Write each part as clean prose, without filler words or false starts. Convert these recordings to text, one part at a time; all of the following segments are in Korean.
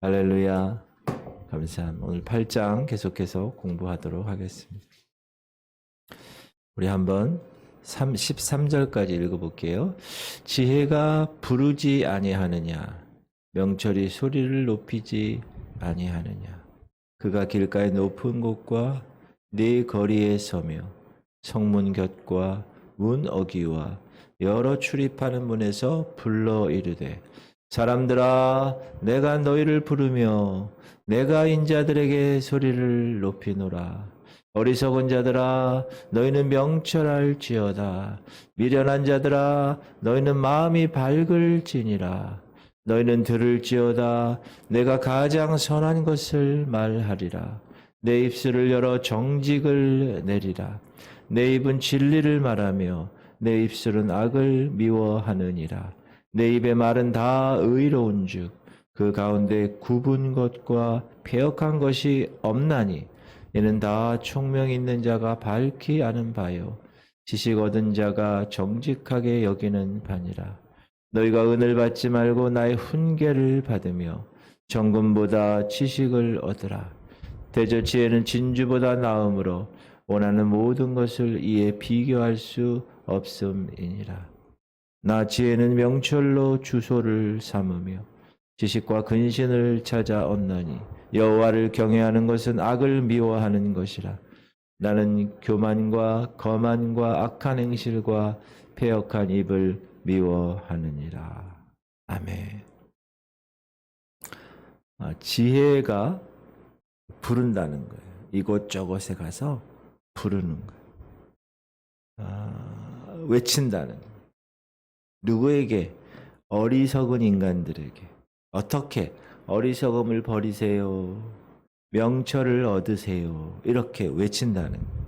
할렐루야. 감사합니다. 오늘 8장 계속해서 공부하도록 하겠습니다. 우리 한번 13절까지 읽어볼게요. 지혜가 부르지 아니하느냐? 명철이 소리를 높이지 아니하느냐? 그가 길가의 높은 곳과 네 거리에 서며 성문 곁과 문 어귀와 여러 출입하는 문에서 불러 이르되 사람들아 내가 너희를 부르며 내가 인자들에게 소리를 높이노라. 어리석은 자들아 너희는 명철할지어다. 미련한 자들아 너희는 마음이 밝을지니라. 너희는 들을지어다. 내가 가장 선한 것을 말하리라. 내 입술을 열어 정직을 내리라. 내 입은 진리를 말하며 내 입술은 악을 미워하느니라. 내 입의 말은 다 의로운즉 그 가운데 굽은 것과 패역한 것이 없나니 이는 다 총명 있는 자가 밝히 아는 바요 지식 얻은 자가 정직하게 여기는 바니라. 너희가 은을 받지 말고 나의 훈계를 받으며 정금보다 지식을 얻으라. 대저 지혜는 진주보다 나음으로 원하는 모든 것을 이에 비교할 수 없음이니라. 나 지혜는 명철로 주소를 삼으며 지식과 근신을 찾아 얻나니 여호와를 경외하는 것은 악을 미워하는 것이라. 나는 교만과 거만과 악한 행실과 패역한 입을 미워하느니라. 아멘. 지혜가 부른다는 거예요. 이곳저곳에 가서 부르는 거예요. 외친다는 거예요. 누구에게? 어리석은 인간들에게. 어떻게? 어리석음을 버리세요. 명철을 얻으세요. 이렇게 외친다는 거예요.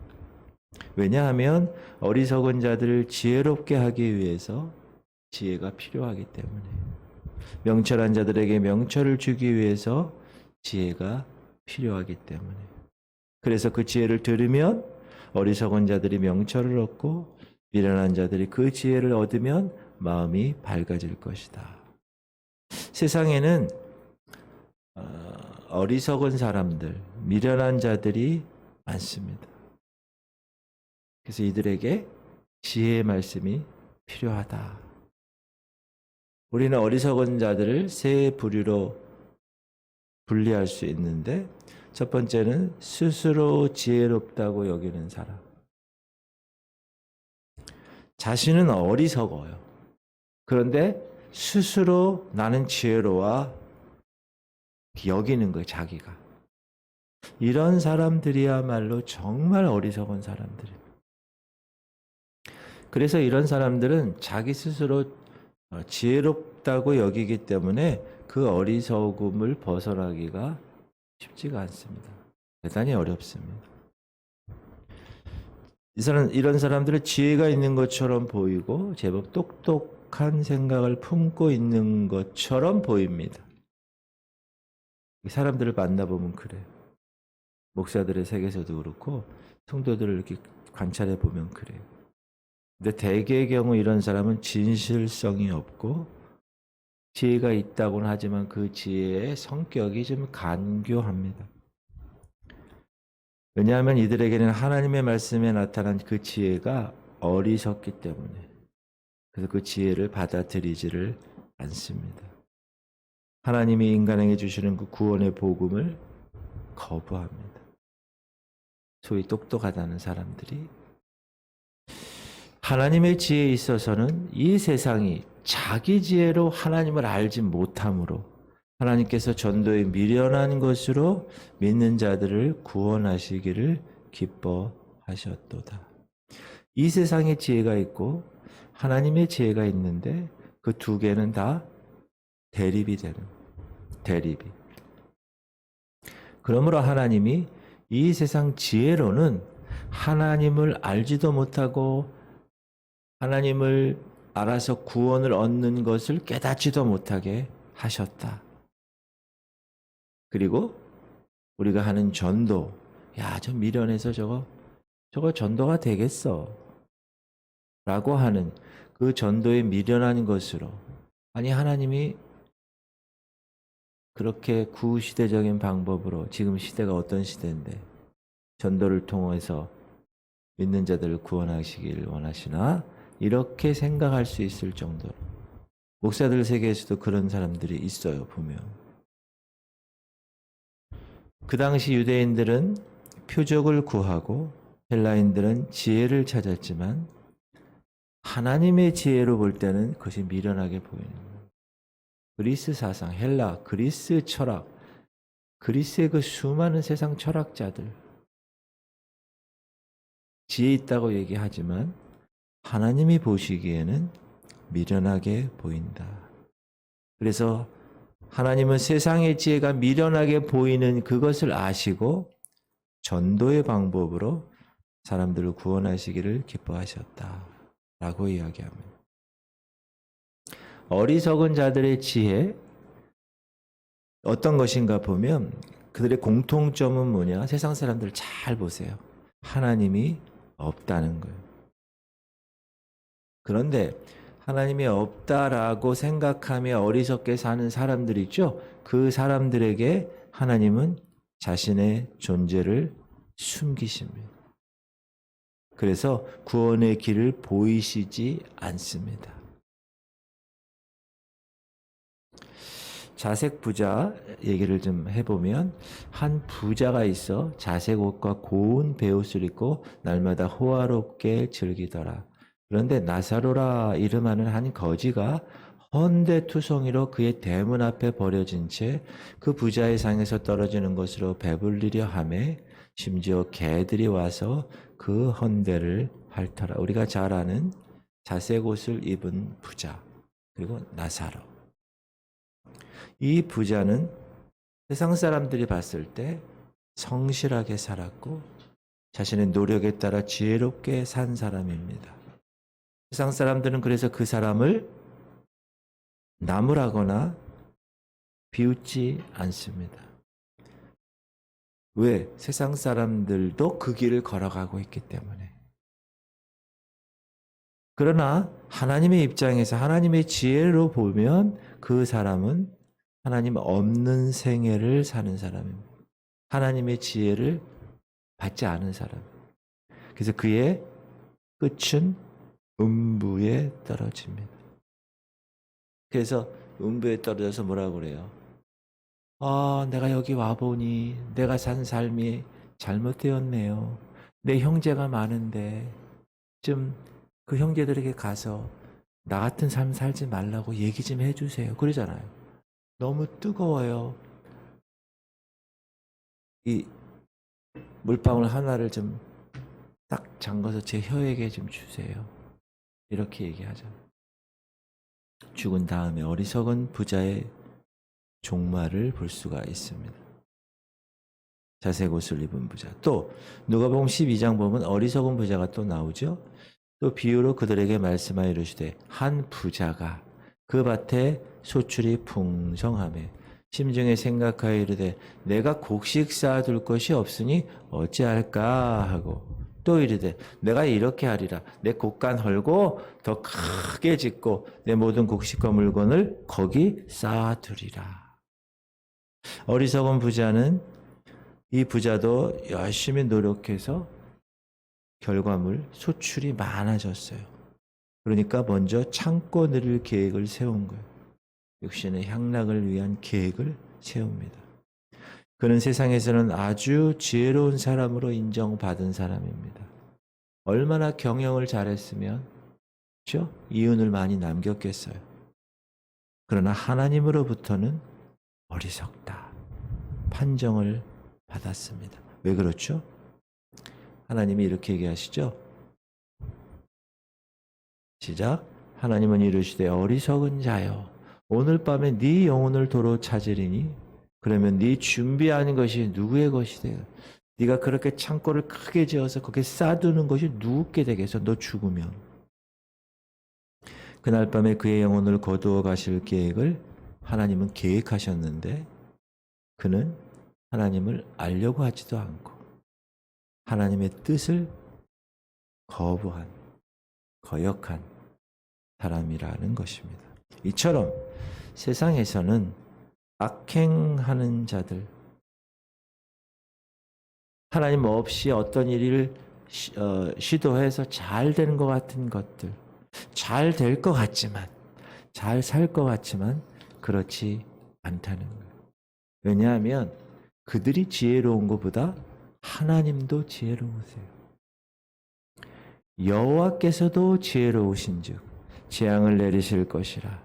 왜냐하면 어리석은 자들을 지혜롭게 하기 위해서 지혜가 필요하기 때문에. 명철한 자들에게 명철을 주기 위해서 지혜가 필요하기 때문에. 그래서 그 지혜를 들으면 어리석은 자들이 명철을 얻고 미련한 자들이 그 지혜를 얻으면 마음이 밝아질 것이다. 세상에는 어리석은 사람들, 미련한 자들이 많습니다. 그래서 이들에게 지혜의 말씀이 필요하다. 우리는 어리석은 자들을 세 부류로 분리할 수 있는데 첫 번째는 스스로 지혜롭다고 여기는 사람. 자신은 어리석어요. 그런데 스스로 나는 지혜로워 여기는 거예요, 자기가. 이런 사람들이야말로 정말 어리석은 사람들입니다. 그래서 이런 사람들은 자기 스스로 지혜롭다고 여기기 때문에 그 어리석음을 벗어나기가 쉽지가 않습니다. 대단히 어렵습니다. 이런 사람들은 지혜가 있는 것처럼 보이고 제법 똑똑한 생각을 품고 있는 것처럼 보입니다. 사람들을 만나보면 그래요. 목사들의 세계에서도 그렇고 성도들을 이렇게 관찰해 보면 그래요. 근데 대개의 경우 이런 사람은 진실성이 없고 지혜가 있다고는 하지만 그 지혜의 성격이 좀 간교합니다. 왜냐하면 이들에게는 하나님의 말씀에 나타난 그 지혜가 어리석기 때문에 그래서 그 지혜를 받아들이지를 않습니다. 하나님이 인간에게 주시는 그 구원의 복음을 거부합니다. 소위 똑똑하다는 사람들이 하나님의 지혜에 있어서는 이 세상이 자기 지혜로 하나님을 알지 못함으로 하나님께서 전도에 미련한 것으로 믿는 자들을 구원하시기를 기뻐하셨도다. 이 세상에 지혜가 있고 하나님의 지혜가 있는데 그 두 개는 다 대립이 되는 대립이. 그러므로 하나님이 이 세상 지혜로는 하나님을 알지도 못하고 하나님을 알아서 구원을 얻는 것을 깨닫지도 못하게 하셨다. 그리고 우리가 하는 전도, 야, 저 미련해서 저거 전도가 되겠어 라고 하는 그 전도에 미련한 것으로, 아니 하나님이 그렇게 구시대적인 방법으로 지금 시대가 어떤 시대인데 전도를 통해서 믿는 자들을 구원하시길 원하시나? 이렇게 생각할 수 있을 정도로 목사들 세계에서도 그런 사람들이 있어요. 보면 그 당시 유대인들은 표적을 구하고 헬라인들은 지혜를 찾았지만 하나님의 지혜로 볼 때는 그것이 미련하게 보이는 거예요. 그리스 사상, 헬라, 그리스 철학, 그리스의 그 수많은 세상 철학자들 지혜 있다고 얘기하지만 하나님이 보시기에는 미련하게 보인다. 그래서 하나님은 세상의 지혜가 미련하게 보이는 그것을 아시고 전도의 방법으로 사람들을 구원하시기를 기뻐하셨다. 라고 이야기합니다. 어리석은 자들의 지혜 어떤 것인가 보면 그들의 공통점은 뭐냐? 세상 사람들 잘 보세요. 하나님이 없다는 거예요. 그런데 하나님이 없다라고 생각하며 어리석게 사는 사람들 있죠? 그 사람들에게 하나님은 자신의 존재를 숨기십니다. 그래서 구원의 길을 보이시지 않습니다. 자색 부자 얘기를 좀 해보면 한 부자가 있어 자색 옷과 고운 베옷을 입고 날마다 호화롭게 즐기더라. 그런데 나사로라 이름하는 한 거지가 헌데투성이로 그의 대문 앞에 버려진 채 그 부자의 상에서 떨어지는 것으로 배불리려 하매 심지어 개들이 와서 그 헌데를 핥더라. 우리가 잘 아는 자색 옷을 입은 부자 그리고 나사로. 이 부자는 세상 사람들이 봤을 때 성실하게 살았고 자신의 노력에 따라 지혜롭게 산 사람입니다. 세상 사람들은 그래서 그 사람을 나무라거나 비웃지 않습니다. 왜? 세상 사람들도 그 길을 걸어가고 있기 때문에. 그러나 하나님의 입장에서 하나님의 지혜로 보면 그 사람은 하나님 없는 생애를 사는 사람입니다. 하나님의 지혜를 받지 않은 사람. 그래서 그의 끝은 음부에 떨어집니다. 그래서 음부에 떨어져서 뭐라고 그래요? 내가 여기 와보니 내가 산 삶이 잘못되었네요. 내 형제가 많은데 좀 그 형제들에게 가서 나 같은 삶 살지 말라고 얘기 좀 해주세요. 그러잖아요. 너무 뜨거워요. 이 물방울 하나를 좀 딱 잠궈서 제 혀에게 좀 주세요. 이렇게 얘기하죠. 죽은 다음에 어리석은 부자의 종말을 볼 수가 있습니다. 자색 옷을 입은 부자. 또 누가복음 12장 보면 어리석은 부자가 또 나오죠. 또 비유로 그들에게 말씀하여 이르시되 한 부자가 그 밭에 소출이 풍성하매 심중에 생각하여 이르되 내가 곡식 쌓아둘 것이 없으니 어찌할까 하고 또 이르되 내가 이렇게 하리라 내 곡간 헐고 더 크게 짓고 내 모든 곡식과 물건을 거기 쌓아두리라. 어리석은 부자는 이 부자도 열심히 노력해서 결과물 소출이 많아졌어요. 그러니까 먼저 창고 늘릴 계획을 세운 거예요. 육신의 향락을 위한 계획을 세웁니다. 그는 세상에서는 아주 지혜로운 사람으로 인정받은 사람입니다. 얼마나 경영을 잘했으면 그렇죠? 이윤을 많이 남겼겠어요. 그러나 하나님으로부터는 어리석다. 판정을 받았습니다. 왜 그렇죠? 하나님이 이렇게 얘기하시죠. 시작. 하나님은 이르시되 어리석은 자여 오늘 밤에 네 영혼을 도로 찾으리니 그러면 네 준비하는 것이 누구의 것이 돼요? 네가 그렇게 창고를 크게 지어서 거기에 쌓아두는 것이 누구께 되겠어? 너 죽으면. 그날 밤에 그의 영혼을 거두어 가실 계획을 하나님은 계획하셨는데 그는 하나님을 알려고 하지도 않고 하나님의 뜻을 거부한, 거역한 사람이라는 것입니다. 이처럼 세상에서는 악행하는 자들, 하나님 없이 어떤 일을 시도해서 잘 되는 것 같은 것들, 잘 될 것 같지만, 잘 살 것 같지만 그렇지 않다는 거예요. 왜냐하면 그들이 지혜로운 것보다 하나님도 지혜로우세요. 여호와께서도 지혜로우신즉 재앙을 내리실 것이라.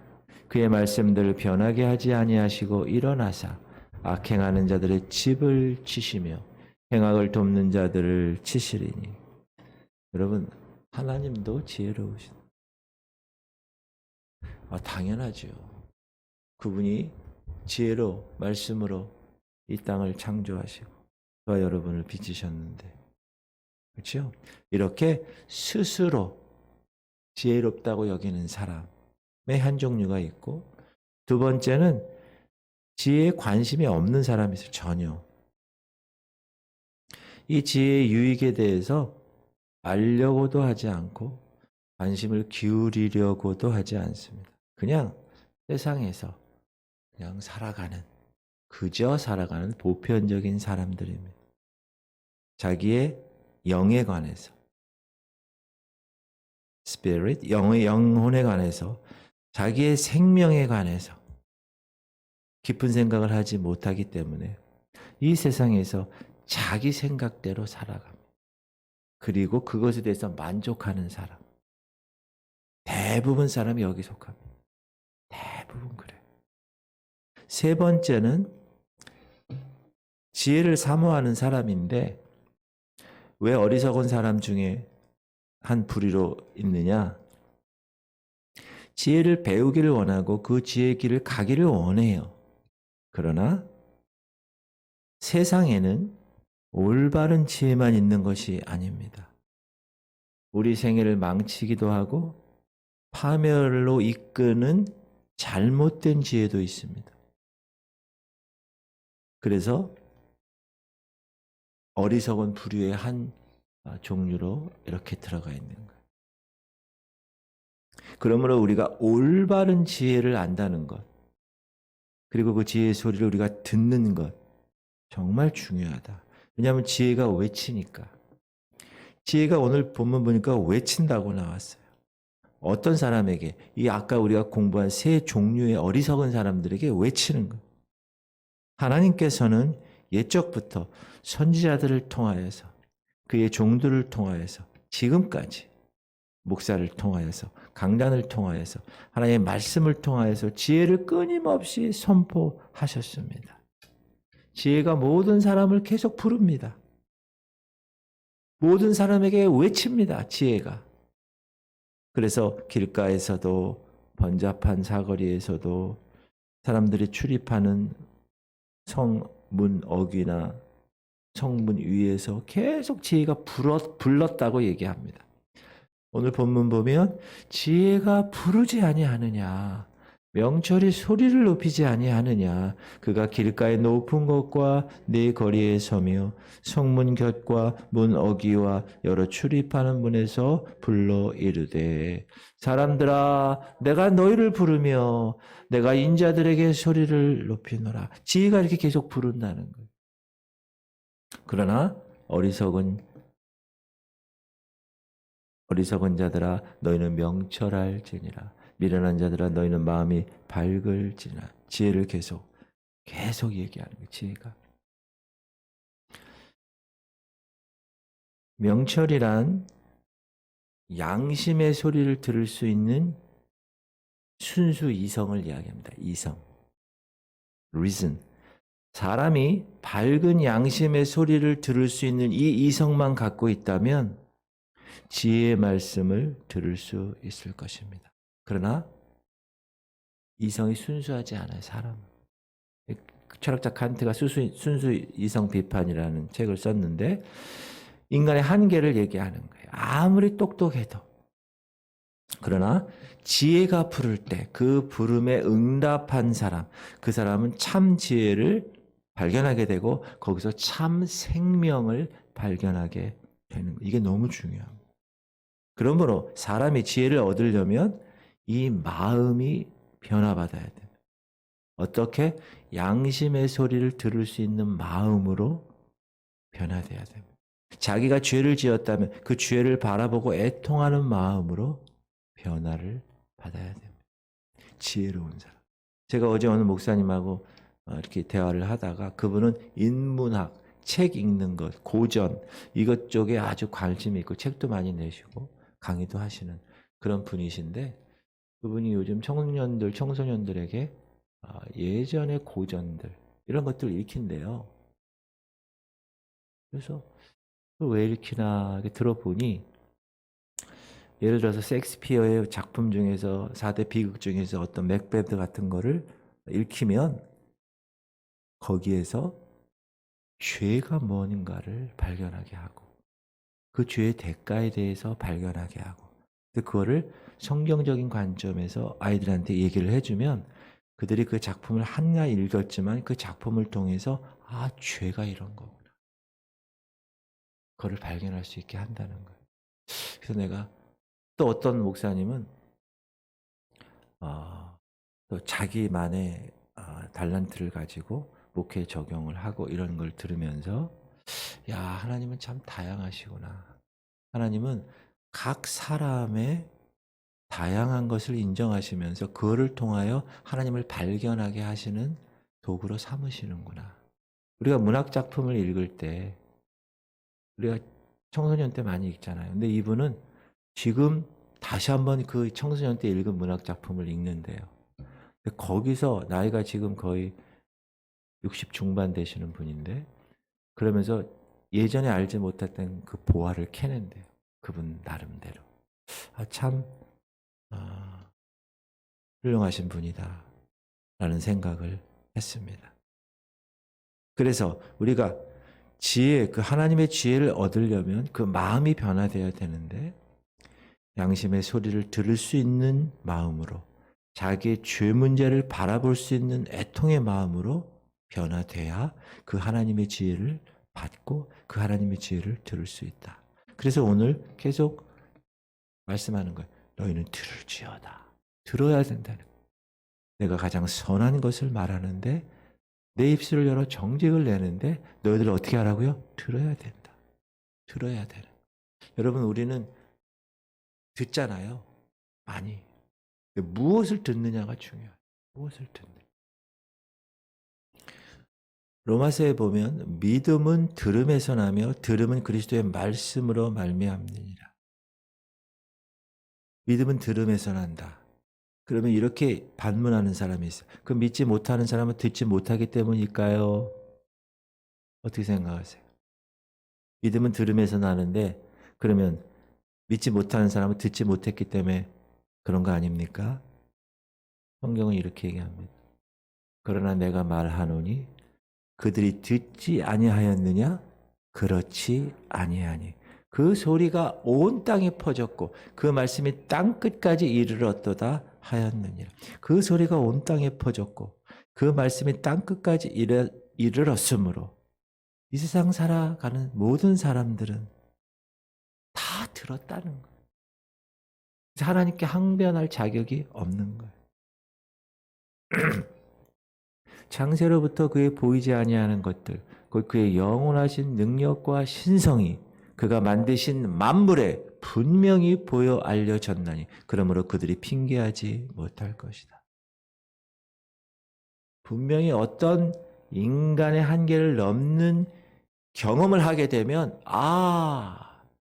그의 말씀들을 변하게 하지 아니하시고 일어나사 악행하는 자들의 집을 치시며 행악을 돕는 자들을 치시리니. 여러분, 하나님도 지혜로우신. 당연하죠. 그분이 지혜로 말씀으로 이 땅을 창조하시고 저와 여러분을 빚으셨는데, 그렇죠? 이렇게 스스로 지혜롭다고 여기는 사람의 한 종류가 있고, 두 번째는 지혜에 관심이 없는 사람이 있어요. 전혀. 이 지혜의 유익에 대해서 알려고도 하지 않고 관심을 기울이려고도 하지 않습니다. 그냥 세상에서 그냥 살아가는, 그저 살아가는 보편적인 사람들입니다. 자기의 영에 관해서, spirit, 영혼에 관해서, 자기의 생명에 관해서 깊은 생각을 하지 못하기 때문에 이 세상에서 자기 생각대로 살아갑니다. 그리고 그것에 대해서 만족하는 사람. 대부분 사람이 여기 속합니다. 대부분 그래요. 세 번째는 지혜를 사모하는 사람인데, 왜 어리석은 사람 중에 한 부류로 있느냐? 지혜를 배우기를 원하고 그 지혜의 길을 가기를 원해요. 그러나 세상에는 올바른 지혜만 있는 것이 아닙니다. 우리 생애를 망치기도 하고 파멸로 이끄는 잘못된 지혜도 있습니다. 그래서 어리석은 부류의 한 종류로 이렇게 들어가 있는 거예요. 그러므로 우리가 올바른 지혜를 안다는 것, 그리고 그 지혜의 소리를 우리가 듣는 것, 정말 중요하다. 왜냐하면 지혜가 외치니까. 지혜가 오늘 본문 보니까 외친다고 나왔어요. 어떤 사람에게? 이 아까 우리가 공부한 세 종류의 어리석은 사람들에게 외치는 것. 하나님께서는 옛적부터 선지자들을 통하여서, 그의 종들을 통하여서, 지금까지 목사를 통하여서, 강단을 통하여서, 하나님의 말씀을 통하여서 지혜를 끊임없이 선포하셨습니다. 지혜가 모든 사람을 계속 부릅니다. 모든 사람에게 외칩니다. 지혜가. 그래서 길가에서도 번잡한 사거리에서도 사람들이 출입하는 성문 어귀나 성문 위에서 계속 지혜가 불렀다고 얘기합니다. 오늘 본문 보면 지혜가 부르지 아니하느냐, 명철이 소리를 높이지 아니하느냐, 그가 길가의 높은 곳과 네 거리에 서며 성문 곁과 문 어귀와 여러 출입하는 문에서 불러 이르되, 사람들아 내가 너희를 부르며 내가 인자들에게 소리를 높이노라. 지혜가 이렇게 계속 부른다는 거예요. 그러나 어리석은 자들아 너희는 명철할지니라. 미련한 자들아 너희는 마음이 밝을지니라. 지혜를 계속 얘기하는 거예요. 지혜가. 명철이란 양심의 소리를 들을 수 있는 순수 이성을 이야기합니다. 이성. reason. 사람이 밝은 양심의 소리를 들을 수 있는 이 이성만 갖고 있다면 지혜의 말씀을 들을 수 있을 것입니다. 그러나 이성이 순수하지 않아요. 사람. 철학자 칸트가 순수 이성 비판이라는 책을 썼는데 인간의 한계를 얘기하는 거예요. 아무리 똑똑해도. 그러나 지혜가 부를 때 그 부름에 응답한 사람, 그 사람은 참 지혜를 발견하게 되고 거기서 참 생명을 발견하게 되는 거예요. 이게 너무 중요합니다. 그러므로 사람이 지혜를 얻으려면 이 마음이 변화받아야 돼요. 어떻게? 양심의 소리를 들을 수 있는 마음으로 변화돼야 됩니다. 자기가 죄를 지었다면 그 죄를 바라보고 애통하는 마음으로 변화를 받아야 됩니다. 지혜로운 사람. 제가 어제 어느 목사님하고 이렇게 대화를 하다가 그분은 인문학, 책 읽는 것, 고전 이것 쪽에 아주 관심이 있고 책도 많이 내시고 강의도 하시는 그런 분이신데 그분이 요즘 청년들, 청소년들에게 예전의 고전들 이런 것들을 읽힌대요. 그래서 왜 읽히나 이렇게 들어보니 예를 들어서 셰익스피어의 작품 중에서 4대 비극 중에서 어떤 맥베드 같은 거를 읽히면 거기에서 죄가 뭔가를 발견하게 하고 그 죄의 대가에 대해서 발견하게 하고 그거를 성경적인 관점에서 아이들한테 얘기를 해주면 그들이 그 작품을 한나 읽었지만 그 작품을 통해서 죄가 이런 거구나. 그거를 발견할 수 있게 한다는 거예요. 그래서 내가 또 어떤 목사님은 또 자기만의 달란트를 가지고 목회에 적용을 하고 이런 걸 들으면서 야, 하나님은 참 다양하시구나. 하나님은 각 사람의 다양한 것을 인정하시면서 그거를 통하여 하나님을 발견하게 하시는 도구로 삼으시는구나. 우리가 문학 작품을 읽을 때 우리가 청소년 때 많이 읽잖아요. 근데 이분은 지금 다시 한번 그 청소년 때 읽은 문학 작품을 읽는데요. 거기서 나이가 지금 거의 60 중반 되시는 분인데 그러면서 예전에 알지 못했던 그 보화를 캐낸대요. 그분 나름대로. 참 훌륭하신 분이다 라는 생각을 했습니다. 그래서 우리가 지혜, 그 하나님의 지혜를 얻으려면 그 마음이 변화되어야 되는데 양심의 소리를 들을 수 있는 마음으로 자기의 죄 문제를 바라볼 수 있는 애통의 마음으로 변화돼야 그 하나님의 지혜를 받고 그 하나님의 지혜를 들을 수 있다. 그래서 오늘 계속 말씀하는 거예요. 너희는 들을지어다. 들어야 된다는 거예요. 내가 가장 선한 것을 말하는데 내 입술을 열어 정직을 내는데 너희들 어떻게 하라고요? 들어야 된다. 들어야 되는 거예요. 여러분 우리는 듣잖아요. 많이. 무엇을 듣느냐가 중요해요. 무엇을 듣느냐. 로마서에 보면 믿음은 들음에서 나며 들음은 그리스도의 말씀으로 말미암느니라. 믿음은 들음에서 난다. 그러면 이렇게 반문하는 사람이 있어요. 그 믿지 못하는 사람은 듣지 못하기 때문일까요? 어떻게 생각하세요? 믿음은 들음에서 나는데 그러면 믿지 못하는 사람은 듣지 못했기 때문에 그런 거 아닙니까? 성경은 이렇게 얘기합니다. 그러나 내가 말하노니 그들이 듣지 아니하였느냐? 그렇지 아니하니. 그 소리가 온 땅에 퍼졌고 그 말씀이 땅 끝까지 이르렀도다 하였느니라. 그 소리가 온 땅에 퍼졌고 그 말씀이 땅 끝까지 이르렀으므로 이 세상 살아가는 모든 사람들은 다 들었다는 거예요. 하나님께 항변할 자격이 없는 거예요. 창세로부터 그의 보이지 아니하는 것들, 곧 그의 영원하신 능력과 신성이 그가 만드신 만물에 분명히 보여 알려졌나니 그러므로 그들이 핑계하지 못할 것이다. 분명히 어떤 인간의 한계를 넘는 경험을 하게 되면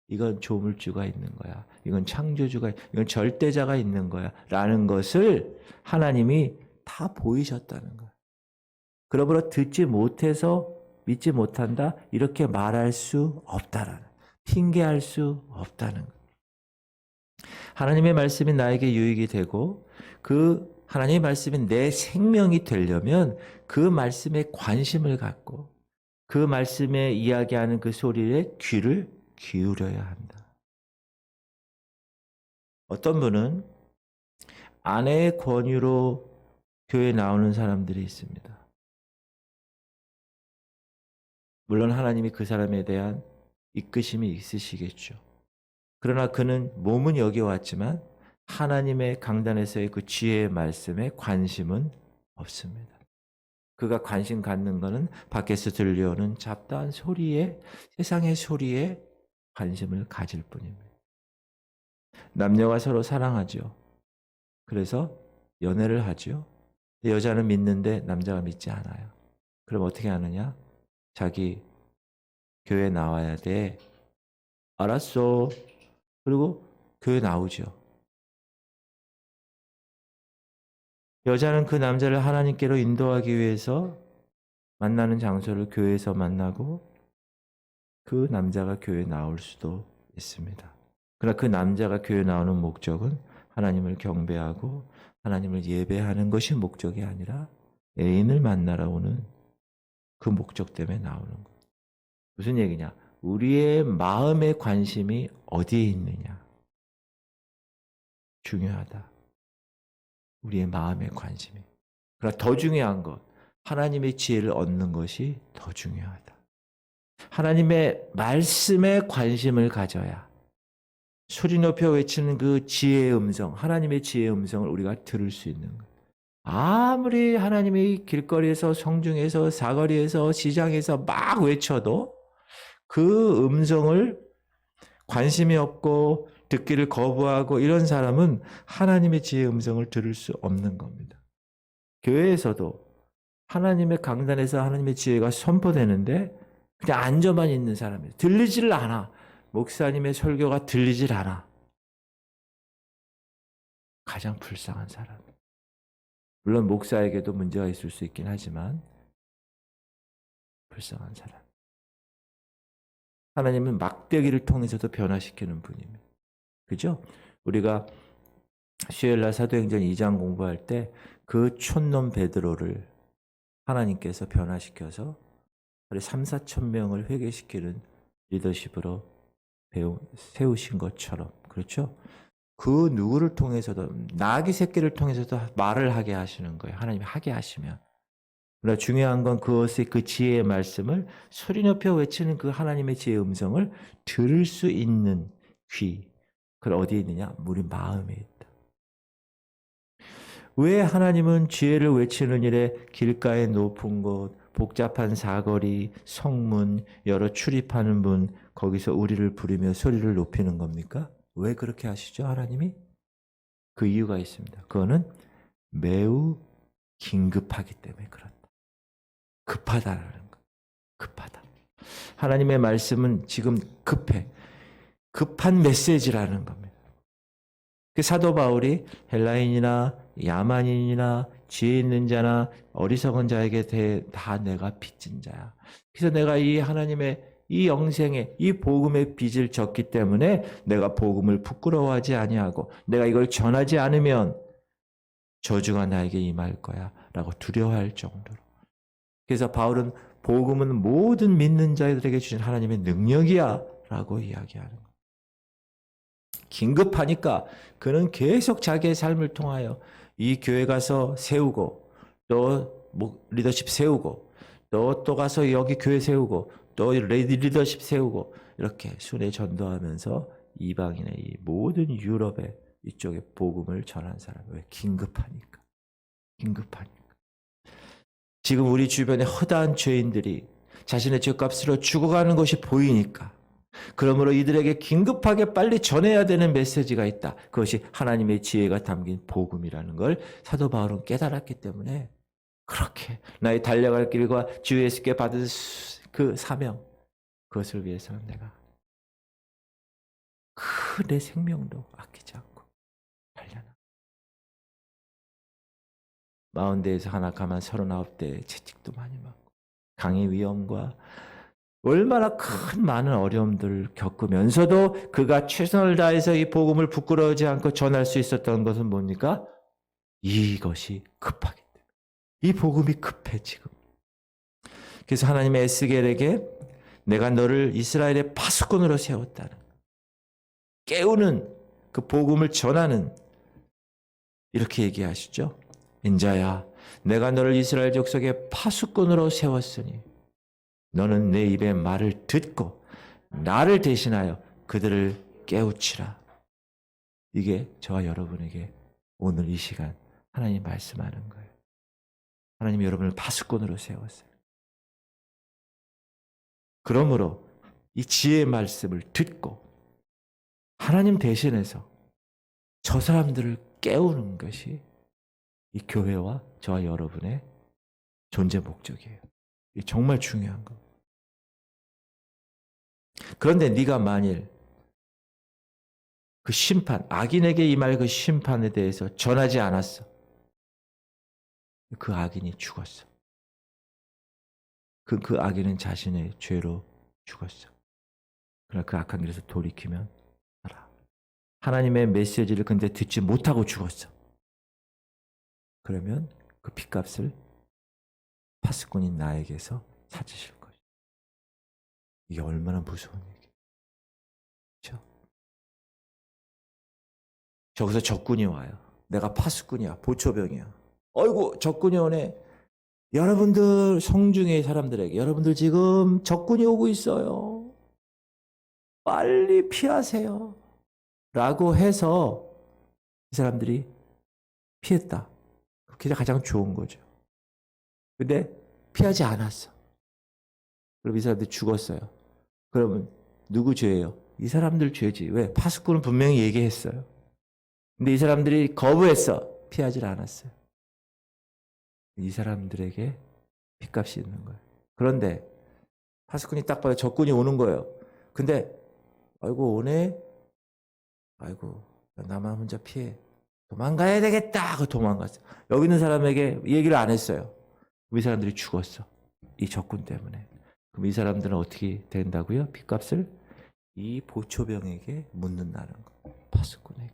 이건 조물주가 있는 거야. 이건 창조주가, 이건 절대자가 있는 거야. 라는 것을 하나님이 다 보이셨다는 거야. 그러므로 듣지 못해서 믿지 못한다 이렇게 말할 수 없다라는, 핑계할 수 없다는 것. 하나님의 말씀이 나에게 유익이 되고 그 하나님의 말씀이 내 생명이 되려면 그 말씀에 관심을 갖고 그 말씀에 이야기하는 그 소리에 귀를 기울여야 한다. 어떤 분은 아내의 권유로 교회에 나오는 사람들이 있습니다. 물론 하나님이 그 사람에 대한 이끄심이 있으시겠죠. 그러나 그는 몸은 여기 왔지만 하나님의 강단에서의 그 지혜의 말씀에 관심은 없습니다. 그가 관심 갖는 거는 밖에서 들려오는 잡다한 소리에, 세상의 소리에 관심을 가질 뿐입니다. 남녀가 서로 사랑하죠. 그래서 연애를 하죠. 여자는 믿는데 남자가 믿지 않아요. 그럼 어떻게 하느냐? 자기 교회 나와야 돼. 알았어. 그리고 교회 나오죠. 여자는 그 남자를 하나님께로 인도하기 위해서 만나는 장소를 교회에서 만나고 그 남자가 교회에 나올 수도 있습니다. 그러나 그 남자가 교회에 나오는 목적은 하나님을 경배하고 하나님을 예배하는 것이 목적이 아니라 애인을 만나러 오는 그 목적 때문에 나오는 거예요. 무슨 얘기냐? 우리의 마음의 관심이 어디에 있느냐? 중요하다. 우리의 마음의 관심이. 그러나 더 중요한 것, 하나님의 지혜를 얻는 것이 더 중요하다. 하나님의 말씀에 관심을 가져야 소리 높여 외치는 그 지혜의 음성, 하나님의 지혜의 음성을 우리가 들을 수 있는 거예요. 아무리 하나님이 길거리에서, 성중에서, 사거리에서, 시장에서 막 외쳐도 그 음성을 관심이 없고 듣기를 거부하고 이런 사람은 하나님의 지혜의 음성을 들을 수 없는 겁니다. 교회에서도 하나님의 강단에서 하나님의 지혜가 선포되는데 그냥 앉아만 있는 사람이에요. 들리지를 않아. 목사님의 설교가 들리질 않아. 가장 불쌍한 사람. 물론 목사에게도 문제가 있을 수 있긴 하지만 불쌍한 사람. 하나님은 막대기를 통해서도 변화시키는 분입니다. 그죠? 우리가 수요일날 사도행전 2장 공부할 때 그 촌놈 베드로를 하나님께서 변화시켜서 3, 4천 명을 회개시키는 리더십으로 세우신 것처럼, 그렇죠? 그 누구를 통해서도, 나귀 새끼를 통해서도 말을 하게 하시는 거예요. 하나님이 하게 하시면. 그러나 중요한 건 그것의 그 지혜의 말씀을 소리 높여 외치는 그 하나님의 지혜의 음성을 들을 수 있는 귀. 그걸 어디에 있느냐? 우리 마음에 있다. 왜 하나님은 지혜를 외치는 일에 길가의 높은 곳, 복잡한 사거리, 성문, 여러 출입하는 문, 거기서 우리를 부르며 소리를 높이는 겁니까? 왜 그렇게 하시죠, 하나님이? 그 이유가 있습니다. 그거는 매우 긴급하기 때문에 그렇다. 급하다라는 거. 급하다. 하나님의 말씀은 지금 급해. 급한 메시지라는 겁니다. 그 사도 바울이 헬라인이나 야만인이나 지혜 있는 자나 어리석은 자에게 대해 다 내가 빚진 자야. 그래서 내가 이 하나님의 이 영생의 이 복음의 빚을 졌기 때문에 내가 복음을 부끄러워하지 아니하고 내가 이걸 전하지 않으면 저주가 나에게 임할 거야 라고 두려워할 정도로. 그래서 바울은 복음은 모든 믿는 자들에게 주신 하나님의 능력이야 라고 이야기하는 거예요. 긴급하니까 그는 계속 자기의 삶을 통하여 이 교회 가서 세우고 또 리더십 세우고 또 가서 여기 교회 세우고 또 리더십 세우고 이렇게 순회 전도하면서 이방인의 이 모든 유럽의 이쪽에 복음을 전한 사람. 왜? 긴급하니까. 긴급하니까. 지금 우리 주변에 허다한 죄인들이 자신의 죄값으로 죽어가는 것이 보이니까 그러므로 이들에게 긴급하게 빨리 전해야 되는 메시지가 있다. 그것이 하나님의 지혜가 담긴 복음이라는 걸 사도 바울은 깨달았기 때문에 그렇게 나의 달려갈 길과 주 예수께 받은 그 사명, 그것을 위해서는 내가 그 내 생명도 아끼지 않고 달려나. 40대에서 하나 가만 39대에 채찍도 많이 맞고 강의 위험과 얼마나 큰 많은 어려움들을 겪으면서도 그가 최선을 다해서 이 복음을 부끄러워하지 않고 전할 수 있었던 것은 뭡니까? 이것이 급하기 때문에. 이 복음이 급해 지금. 그래서 하나님의 에스겔에게 내가 너를 이스라엘의 파수꾼으로 세웠다는 깨우는 그 복음을 전하는 이렇게 얘기하시죠. 인자야 내가 너를 이스라엘 족속의 파수꾼으로 세웠으니 너는 내 입의 말을 듣고 나를 대신하여 그들을 깨우치라. 이게 저와 여러분에게 오늘 이 시간 하나님 말씀하는 거예요. 하나님이 여러분을 파수꾼으로 세웠어요. 그러므로 이 지혜의 말씀을 듣고 하나님 대신해서 저 사람들을 깨우는 것이 이 교회와 저와 여러분의 존재 목적이에요. 이게 정말 중요한 거. 그런데 네가 만일 그 심판, 악인에게 임할 그 심판에 대해서 전하지 않았어. 그 악인이 죽었어. 그 악인은 자신의 죄로 죽었어. 그러나 그 악한 길에서 돌이키면 살아. 하나님의 메시지를 근데 듣지 못하고 죽었어. 그러면 그 핏값을 파수꾼인 나에게서 찾으실 것이야. 이게 얼마나 무서운 얘기야. 그렇죠? 저기서 적군이 와요. 내가 파수꾼이야. 보초병이야. 어이구 적군이 오네. 여러분들 성중의 사람들에게 여러분들 지금 적군이 오고 있어요. 빨리 피하세요. 라고 해서 이 사람들이 피했다. 그게 가장 좋은 거죠. 근데 피하지 않았어. 그럼 이 사람들이 죽었어요. 그러면 누구 죄예요? 이 사람들 죄지. 왜? 파수꾼은 분명히 얘기했어요. 근데 이 사람들이 거부했어. 피하지 않았어요. 이 사람들에게 핏값이 있는 거예요. 그런데 파수꾼이 딱 봐요. 적군이 오는 거예요. 근데 아이고 오네. 아이고 나만 혼자 피해. 도망가야 되겠다 하고 도망갔어요. 여기 있는 사람에게 얘기를 안 했어요. 이 사람들이 죽었어. 이 적군 때문에. 그럼 이 사람들은 어떻게 된다고요? 핏값을 이 보초병에게 묻는다는 거. 파수꾼에게.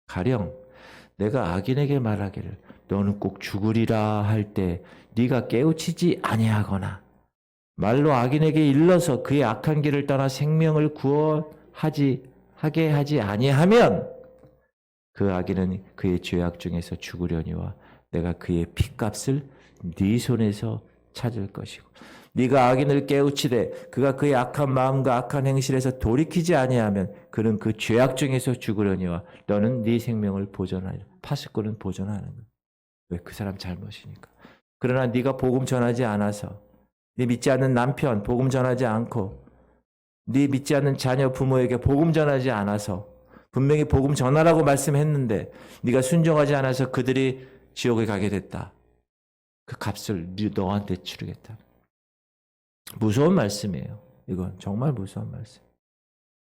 가령 내가 악인에게 말하기를 너는 꼭 죽으리라 할 때 네가 깨우치지 아니하거나 말로 악인에게 일러서 그의 악한 길을 떠나 생명을 하게 하지 아니하면 그 악인은 그의 죄악 중에서 죽으려니와 내가 그의 핏값을 네 손에서 찾을 것이고 네가 악인을 깨우치되 그가 그의 악한 마음과 악한 행실에서 돌이키지 아니하면 그는 그 죄악 중에서 죽으려니와 너는 네 생명을 보존하리라. 파수꾼은 보존하는 거야. 왜? 그 사람 잘못이니까. 그러나 네가 복음 전하지 않아서 네 믿지 않는 남편 복음 전하지 않고 네 믿지 않는 자녀 부모에게 복음 전하지 않아서 분명히 복음 전하라고 말씀했는데 네가 순종하지 않아서 그들이 지옥에 가게 됐다. 그 값을 너한테 치르겠다. 무서운 말씀이에요. 이건 정말 무서운 말씀.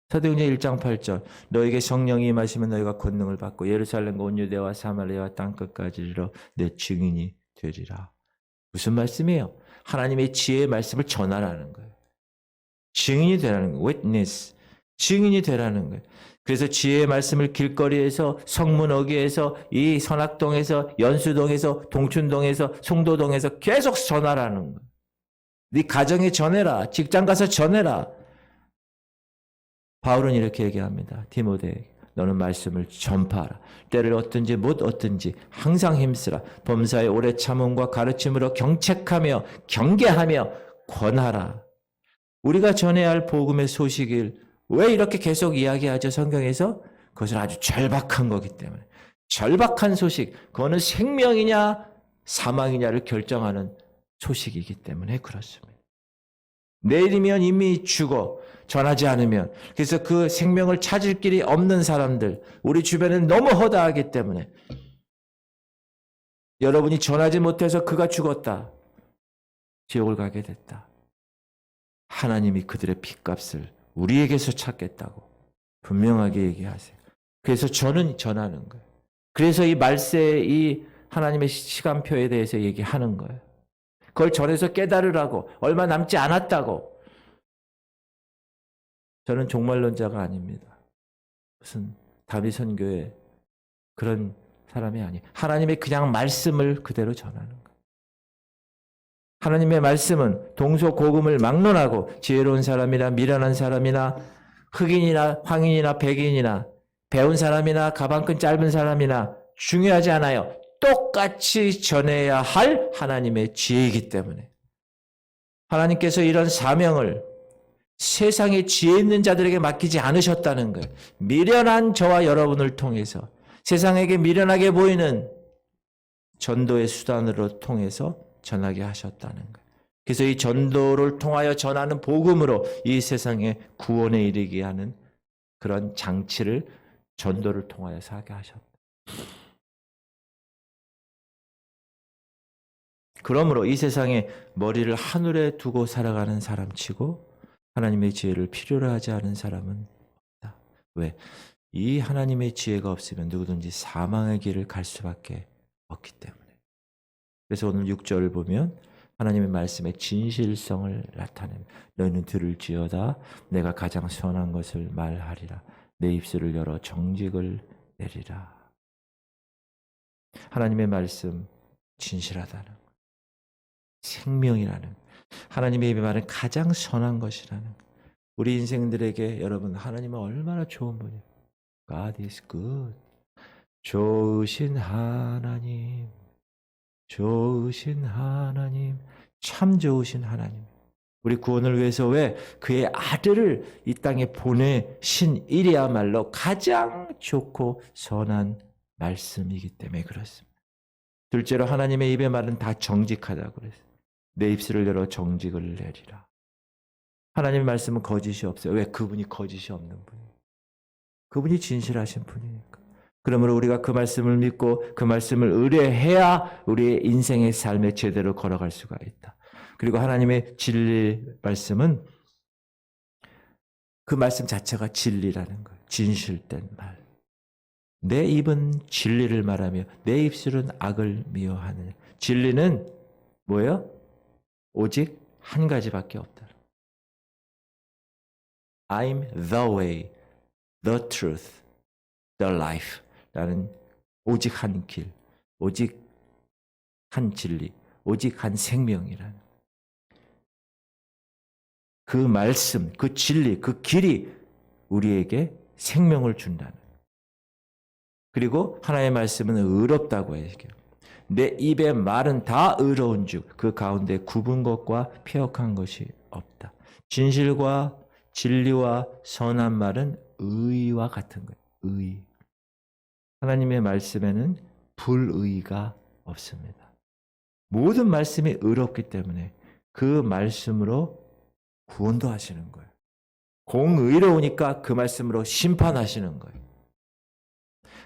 사도행전 1장 8절 너에게 성령이 임하시면 너희가 권능을 받고 예루살렘과 온 유대와 사마리아와 땅끝까지 이르러 내 증인이 되리라. 무슨 말씀이에요? 하나님의 지혜의 말씀을 전하라는 거예요. 증인이 되라는 거예요. witness. 증인이 되라는 거예요. 그래서 지혜의 말씀을 길거리에서 성문어귀에서 이 선악동에서 연수동에서 동춘동에서 송도동에서 계속 전하라는 거예요. 네 가정에 전해라. 직장 가서 전해라. 바울은 이렇게 얘기합니다. 디모데에게 너는 말씀을 전파하라. 때를 얻든지 못 얻든지 항상 힘쓰라. 범사의 오래 참음과 가르침으로 경책하며 경계하며 권하라. 우리가 전해야 할 복음의 소식을 왜 이렇게 계속 이야기하죠? 성경에서 그것은 아주 절박한 거기 때문에. 절박한 소식, 그거는 생명이냐 사망이냐를 결정하는 소식이기 때문에 그렇습니다. 내일이면 이미 죽어 전하지 않으면. 그래서 그 생명을 찾을 길이 없는 사람들, 우리 주변은 너무 허다하기 때문에 여러분이 전하지 못해서 그가 죽었다. 지옥을 가게 됐다. 하나님이 그들의 핏값을 우리에게서 찾겠다고 분명하게 얘기하세요. 그래서 저는 전하는 거예요. 그래서 이 말세의 이 하나님의 시간표에 대해서 얘기하는 거예요. 그걸 전해서 깨달으라고, 얼마 남지 않았다고. 저는 종말론자가 아닙니다. 무슨 다비 선교의 그런 사람이 아니에요. 하나님의 그냥 말씀을 그대로 전하는 거예요. 하나님의 말씀은 동서고금을 막론하고 지혜로운 사람이나 미련한 사람이나 흑인이나 황인이나 백인이나 배운 사람이나 가방끈 짧은 사람이나 중요하지 않아요. 똑같이 전해야 할 하나님의 지혜이기 때문에 하나님께서 이런 사명을 세상에 지혜 있는 자들에게 맡기지 않으셨다는 거예요. 미련한 저와 여러분을 통해서 세상에게 미련하게 보이는 전도의 수단으로 통해서 전하게 하셨다는 거예요. 그래서 이 전도를 통하여 전하는 복음으로 이 세상에 구원에 이르게 하는 그런 장치를 전도를 통하여서 하게 하셨다. 그러므로 이 세상에 머리를 하늘에 두고 살아가는 사람치고 하나님의 지혜를 필요로 하지 않은 사람은 없다. 왜? 이 하나님의 지혜가 없으면 누구든지 사망의 길을 갈 수밖에 없기 때문에. 그래서 오늘 6절을 보면 하나님의 말씀의 진실성을 나타내며 너희는 들을지어다 내가 가장 선한 것을 말하리라. 내 입술을 열어 정직을 내리라. 하나님의 말씀 진실하다는 것. 생명이라는 것. 하나님의 입에 말은 가장 선한 것이라는 것. 우리 인생들에게 여러분 하나님은 얼마나 좋은 분이에요. God is good. 좋으신 하나님. 좋으신 하나님. 참 좋으신 하나님. 우리 구원을 위해서 왜 그의 아들을 이 땅에 보내신 일이야말로 가장 좋고 선한 말씀이기 때문에 그렇습니다. 둘째로 하나님의 입의 말은 다 정직하다고 그랬어요. 내 입술을 열어 정직을 내리라. 하나님의 말씀은 거짓이 없어요. 왜? 그분이 거짓이 없는 분이에요. 그분이 진실하신 분이니까. 그러므로 우리가 그 말씀을 믿고 그 말씀을 의뢰해야 우리의 인생의 삶에 제대로 걸어갈 수가 있다. 그리고 하나님의 진리 말씀은 그 말씀 자체가 진리라는 거예요. 진실된 말. 내 입은 진리를 말하며 내 입술은 악을 미워하느냐. 진리는 뭐예요? 오직 한 가지밖에 없다. I'm the way, the truth, the life 라는 오직 한 길, 오직 한 진리, 오직 한 생명이라는 그 말씀, 그 진리, 그 길이 우리에게 생명을 준다는 그리고 하나님의 말씀은 의롭다고 해요. 내 입의 말은 다 의로운 즉 그 가운데 굽은 것과 패역한 것이 없다. 진실과 진리와 선한 말은 의와 같은 거예요. 의. 하나님의 말씀에는 불의가 없습니다. 모든 말씀이 의롭기 때문에 그 말씀으로 구원도 하시는 거예요. 공의로우니까 그 말씀으로 심판하시는 거예요.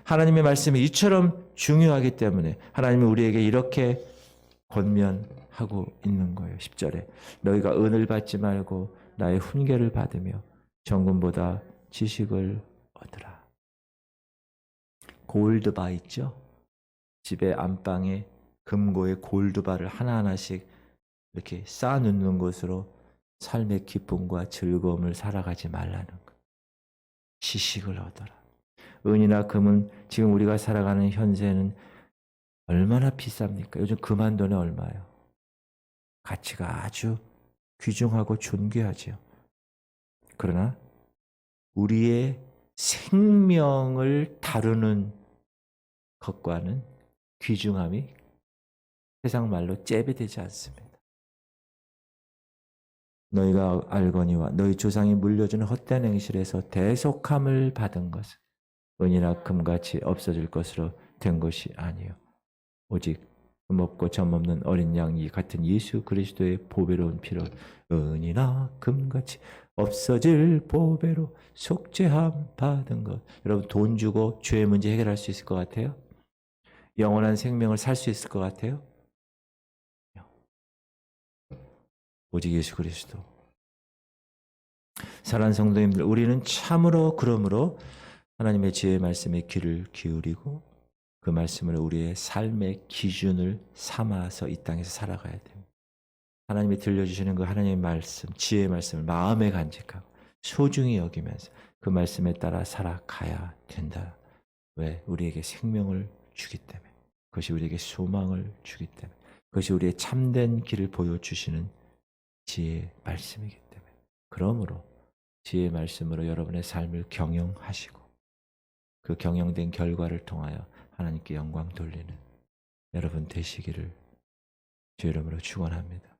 하나님의 말씀이 이처럼 중요하기 때문에 하나님은 우리에게 이렇게 권면하고 있는 거예요. 10절에 너희가 은을 받지 말고 나의 훈계를 받으며 정금보다 지식을 얻으라. 골드바 있죠? 집에 안방에 금고에 골드바를 하나하나씩 이렇게 쌓아놓는 것으로 삶의 기쁨과 즐거움을 살아가지 말라는 것. 지식을 얻어라. 은이나 금은 지금 우리가 살아가는 현세는 얼마나 비쌉니까? 요즘 금 한 돈에 얼마예요? 가치가 아주 귀중하고 존귀하지요. 그러나 우리의 생명을 다루는 것과는 귀중함이 세상 말로 잽이 않습니다. 너희가 알거니와 너희 조상이 물려준 헛된 행실에서 대속함을 받은 것은 은이나 금같이 없어질 것으로 된 것이 아니요 오직 금 없고 점 없는 어린 양이 같은 예수 그리스도의 보배로운 피로 은이나 금같이 없어질 보배로 속죄함 받은 것. 여러분 돈 주고 죄의 문제 해결할 수 있을 것 같아요? 영원한 생명을 살 수 있을 것 같아요? 오직 예수 그리스도. 사랑하는 성도님들, 우리는 참으로 그러므로 하나님의 지혜의 말씀에 귀를 기울이고 그 말씀을 우리의 삶의 기준을 삼아서 이 땅에서 살아가야 됩니다. 하나님이 들려주시는 그 하나님의 말씀, 지혜의 말씀을 마음에 간직하고 소중히 여기면서 그 말씀에 따라 살아가야 된다. 왜? 우리에게 생명을 주기 때문에. 그것이 우리에게 소망을 주기 때문에. 그것이 우리의 참된 길을 보여주시는 지혜의 말씀이기 때문에. 그러므로 지혜의 말씀으로 여러분의 삶을 경영하시고 그 경영된 결과를 통하여 하나님께 영광 돌리는 여러분 되시기를 주 이름으로 축원합니다.